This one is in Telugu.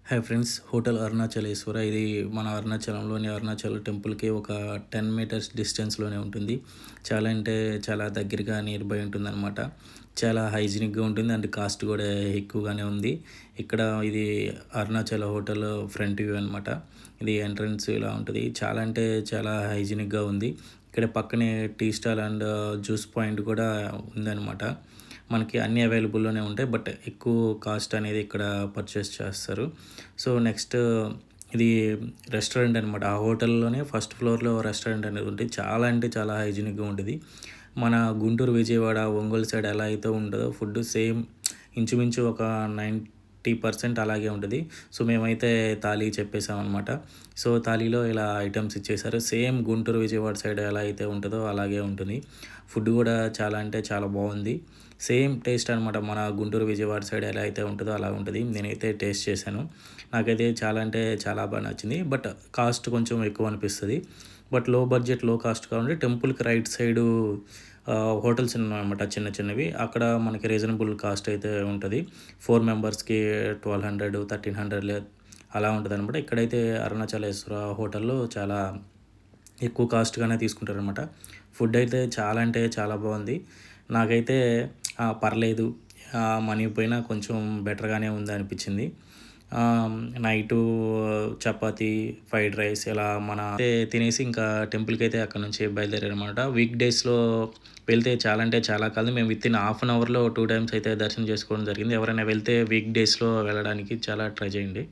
హాయ్ ఫ్రెండ్స్, హోటల్ అరుణాచలేశ్వర ఇది మన అరుణాచలంలోని అరుణాచల్ టెంపుల్కి ఒక 10 మీటర్స్ డిస్టెన్స్లోనే ఉంటుంది. చాలా అంటే చాలా దగ్గరగా నియర్ బై ఉంటుందన్నమాట. చాలా హైజీనిక్గా ఉంటుంది అండ్ కాస్ట్ కూడా ఎక్కువగానే ఉంది. ఇక్కడ ఇది అరుణాచల హోటల్ ఫ్రంట్ వ్యూ అనమాట. ఇది ఎంట్రన్స్ ఇలా ఉంటుంది. చాలా అంటే చాలా హైజీనిక్గా ఉంది. ఇక్కడ పక్కనే tea stall and juice point కూడా ఉందన్నమాట. మనకి అన్నీ అవైలబుల్లోనే ఉంటాయి. బట్ ఎక్కువ కాస్ట్ అనేది ఇక్కడ పర్చేస్ చేస్తారు. సో నెక్స్ట్ ఇది రెస్టారెంట్ అనమాట. ఆ హోటల్లోనే ఫస్ట్ ఫ్లోర్‌లో రెస్టారెంట్ అనేది ఉంటుంది. చాలా అంటే చాలా హైజీనిక్‌గా ఉంటది. మన గుంటూరు, విజయవాడ, ఒంగోలు సైడ్ ఎలా అయితే ఉంటదో ఫుడ్ సేమ్ ఇంచుమించు ఒక 90% అలాగే ఉంటది. సో మేమైతే థాలీ చెప్పేసామనమాట. సో థాలీలో ఇలా ఐటెమ్స్ ఇచ్చేసారు. సేమ్ గుంటూరు, విజయవాడ సైడ్ ఎలా అయితే ఉంటదో అలాగే ఉంటుంది. ఫుడ్ కూడా చాలా అంటే చాలా బాగుంది. సేమ్ టేస్ట్ అనమాట. మన గుంటూరు, విజయవాడ సైడ్ ఎలా అయితే ఉంటదో అలా ఉంటది. నేనైతే టేస్ట్ చేశాను. నాకైతే చాలా అంటే చాలా బాగా నచ్చింది. బట్ కాస్ట్ కొంచెం ఎక్కువ అనిపిస్తది. బట్ లో బడ్జెట్, లో కాస్ట్ కావాలంటే టెంపుల్‌కి రైట్ సైడు హోటల్స్ ఉన్నాయన్నమాట చిన్న చిన్నవి. అక్కడ మనకి రీజనబుల్ కాస్ట్ అయితే ఉంటది. 4 మెంబర్స్‌కి 1200, 1300 అలా ఉంటదనమాట. ఇక్కడైతే అరుణాచలేశ్వర హోటల్‌లో చాలా ఎక్కువ కాస్ట్‌గానే తీసుకుంటారనమాట. ఫుడ్ అయితే చాలా అంటే చాలా బాగుంది. నాకైతే పర్లేదు, మనీ పోయినా కొంచెం బెటర్‌గానే ఉందనిపించింది. నైటు చపాతీ, ఫ్రైడ్ రైస్ ఇలా మన అయితే తినేసి ఇంకా టెంపుల్‌కైతే అక్కడి నుంచి బయలుదేరారనమాట. వీక్ డేస్‌లో వెళ్తే చాలా అంటే చాలా కాదు. మేము వితిన్ హాఫ్ అన్ అవర్‌లో 2 టైమ్స్ అయితే దర్శనం చేసుకోవడం జరిగింది. ఎవరైనా వెళ్తే వీక్ డేస్‌లో వెళ్ళడానికి చాలా ట్రై చేయండి.